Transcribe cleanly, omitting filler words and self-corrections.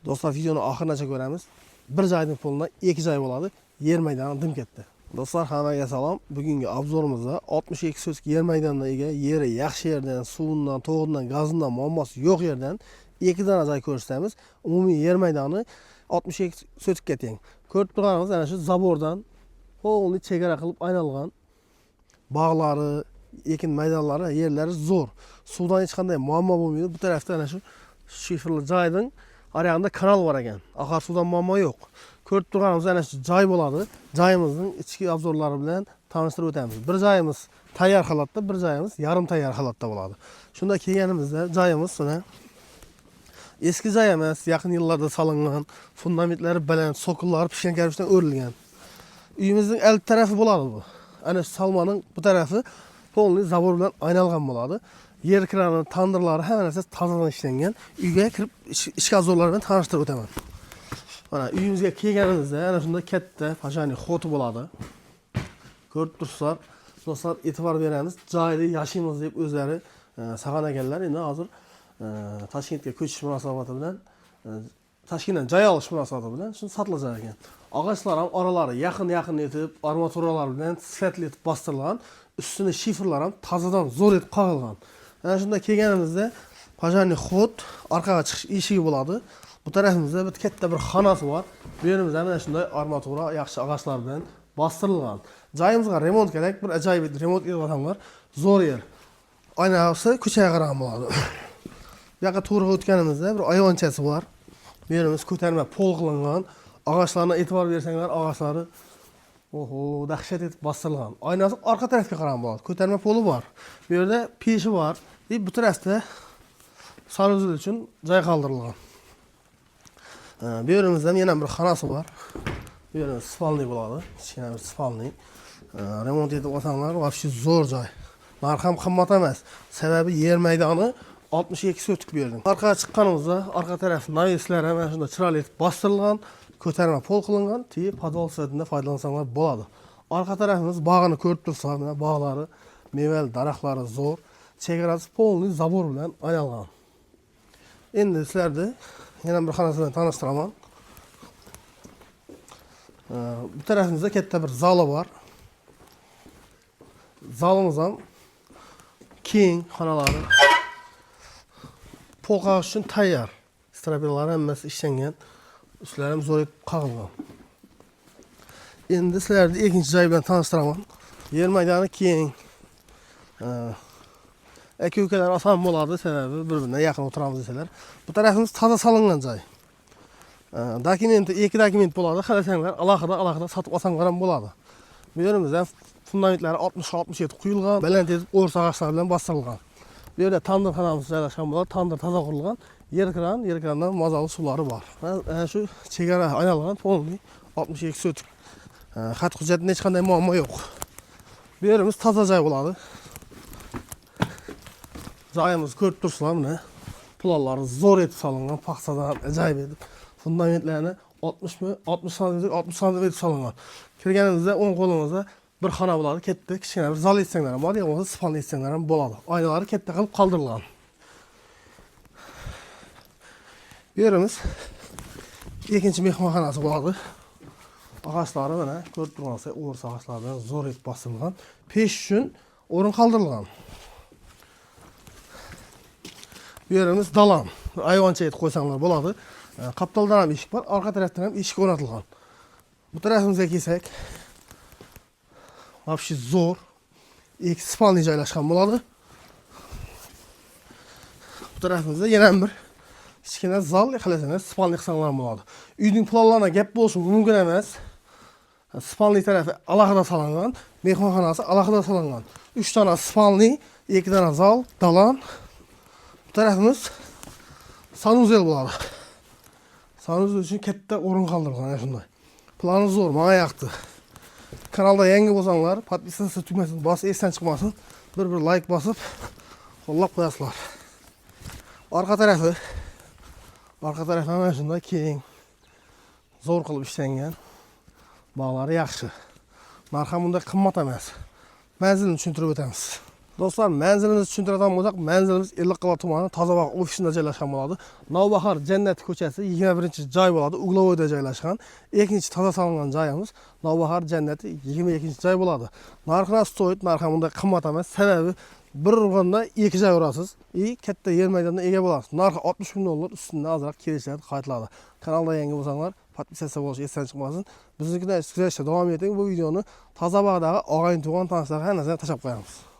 Dostlar videonun ahırınacha ko'ramiz. Bir joyning puluna iki joy bo'ladi. Yer maydoni dim ketdi. Dostlar hammaga salom. Bugungi obzorimizda 62 so'tk yer maydoniga ega, yeri yaxshi yerdan, suvidan, to'g'ridan, gazidan muammosi yo'q yerdan ikki dona joy ko'rsatamiz. Umumiy yer maydoni 62 so'tkga teng. Ko'rib turganimiz ana shu zabordan polni chegara qilib aylangan bog'lari, ekin maydonlari, yerlari zo'r. Suvdan hech qanday muammo bo'lmaydi. Bu tarafda ana shu shifrli joyning arayağında kanal var ekan. Akarsudan muammo yo'q. Ko'rib turganimiz ana shu joy bo'ladi. Joyimizning ichki obzorlari bilan tanishtirib o'tamiz. Bir joyimiz tayyor holatda, bir joyimiz yarim tayyor holatda bo'ladi. Shunda kelganimizda joyimiz mana eski joy emas, yaqin yillarda solingan, fundamentlari baland, sokullari pishgan karpishdan o'rilgan. Uyimizning alt tarafı bo'ladi bu. Ana shu salmaning bu tarafı polniy zabor bilan aynalgan bo'ladi. Yer kranı, tandırları hemen esas tazadan işlengen. Uyga kirib ichki obzorlar bilan tanishtirib o'taman. Mana uyimizga kelganimizda ana shunda katta pajani xoti bo'ladi. Ko'rib turibsizlar. Dostlar e'tibor beramiz. Joyda yashaymiz deb o'zlari saqlan ekanlar. Endi hozir Toshkentga ko'chish munosabati bilan Toshkentdan joy olish munosabati bilan shuni sotilajak ekan. Ağaçlar ham oralari yaqin etib, armaturalar bilan sifatli etib bostirilgan, ustini shifrlar ham tozadan zo'r etib qo'yilgan. Ana shunda kelganimizda pajani xot orqaga chiqish eshigi bo'ladi. Bu tarafimizda bir katta bir xonasi bor. Bu yerimizda mana shunday armatura yaxshi ağaçlar bilan bostirilgan. Joyimizga remont kerak, bir ajoyib remont qilib otamlar. Zo'r yer. Aynasi ko'chaga qarab bo'ladi. Bu yoqqa to'g'ri o'tganimizda bir ayvonchasi bor. Bu yerimiz ko'tarma pol qilingan. Ağaçlarına e'tibor bersanglar, ağaçları dahshat etib bostirilgan. Aynasi orqa tarafga qarab bo'ladi. Ko'tarma poli bor. Bu yerda peshi bor. Bu tarafda sanuzul uchun joy qoldirilgan. Bu yerimizda yana bir xonasi bor. Bu yerimiz spalniy bo'ladi. Kichkina bir spalniy. Remont etib olsanglar, vobshe zo'r joy. Narxi ham qimmat emas. Sababi yer maydoni 62 so'tk berdim. Orqaga chiqqanimizda, orqa taraf navislari mana shunda chiroyli etib bostirilgan. Ko'tarma pol qilingan, podval sifatida foydalansanglar bo'ladi. Orqa tarafimiz bog'ini ko'rib turibsizlar, mana bog'lari, mevali daraxtlari zo'r, chegarasi polniy zabor bilan aylangan. Endi sizlarni yana bir xonasi bilan tanishtiraman. Bu tarafimizda katta bir zali bor. Zalimiz ham keng xonalari. Pol qo'yish uchun tayyor. Strapiyalar hammasi ishlangan. Üstlerim zo'r etib qag'ilgan. Endi sizlarni ikkinchi joy bilan tanishtiraman. Yer maydoni keng. Aka-ukalar oson bo'ladi, sababi bir-biriga yaqin o'tiramiz desalar. Bu tarafimiz toza solingan joy. Dokumenti ikki dokument bo'ladi. Qarasanglar, alohida sotib olsanglar ham bo'ladi. Bu yerimizda fundamentlari 60-67 quyilgan, baland etib o'rs ağaçlar bilan bostirilgan. Bu yerda tandirxonamiz joylashgan bo'ladi. Tandir toza qurilgan. Yerkrandan mazali suvlari bor. Mana shu chegara aylangan polniy 62 so'tk. Xat hujjatida hech qanday muammo yo'q. Bu yerimiz toza joy bo'ladi. Joyimiz ko'rib turibsizlar, mana pulallari zo'r etib solingan, paxsadan ajoyib etib. Fundamentlarni 60 sm solingan. Kirganimizda o'ng qo'limizda bir xona bo'ladi, katta, kichkina bir zal etsanglar ham bor, yo'qsa spalni etsanglar ham bo'ladi. Oynalari katta qilib qoldirilgan. Bu yerimiz ikkinchi mehmonxonasi bo'ladi. Ağaçlari mana ko'rib turgansizlar, o'rs ağaçlardan zo'r etib bostirilgan. Pesh uchun o'rin qoldirilgan. Bu yerimiz dalam. Ayvoncha etib qo'ysanglar bo'ladi. Qaptaldan ham eshik bor, orqa tarafdan ham eshik o'rnatilgan. Bu tarafimizga kelsak, vobshe zo'r. Ikki spalniy joylashgan bo'ladi. Bu tarafimizda yana bir kichkina zal qilasangiz spalniy qilsanglar bo'ladi. Uyning planlarına gap bo'lishi mumkin emas. Spalniy tarafi alohida solingan, mehmonxonasi alohida solingan. 3 dona spalniy, 2 dona zal, dalam. Bu tarafimiz sanuzel bo'ladi. Sanuzel uchun katta o'rin qoldirilgan ana shunday. Plani zo'r, menga yoqdi. Kanalda yangi bo'lsanglar, podpisatsiya tugmasini bosib, esdan chiqmasin. Bir like bosib, qo'llab qo'yasizlar. Orqa tarafi mana shunday keng, zo'r qilib ishlangan. Bog'lari yaxshi. Narxi bunda qimmat emas. Manzilni tushuntirib o'tamiz. Dostlar, manzilimizni tushuntiradigan bo'lsak, manzilimiz Ellikqal'a tumani Tozabog' ofisida joylashgan bo'ladi. Navbahor Jannat ko'chasi 21-joy bo'ladi. Uglovoyda joylashgan. Ikkinchi toza solingan joyimiz Navbahor Jannati 22-joy bo'ladi. Narxi stoyt, narxi bunday qimmat emas. Sababi bir urganda 2 joy urasiz. Katta yer maydonida ega bo'lasiz. Narxi 60 ming dollar, ustida ozroq kelishlar qaytiladi. Kanalda yangi bo'lsanglar, podpisatsiya bo'lish esdan chiqmasin. Biznikidan kuzatishda davom eting. Bu videoni Tozabog'dagi og'ayin tuyg'an tanishlarga har narsa tashlab qo'yamiz.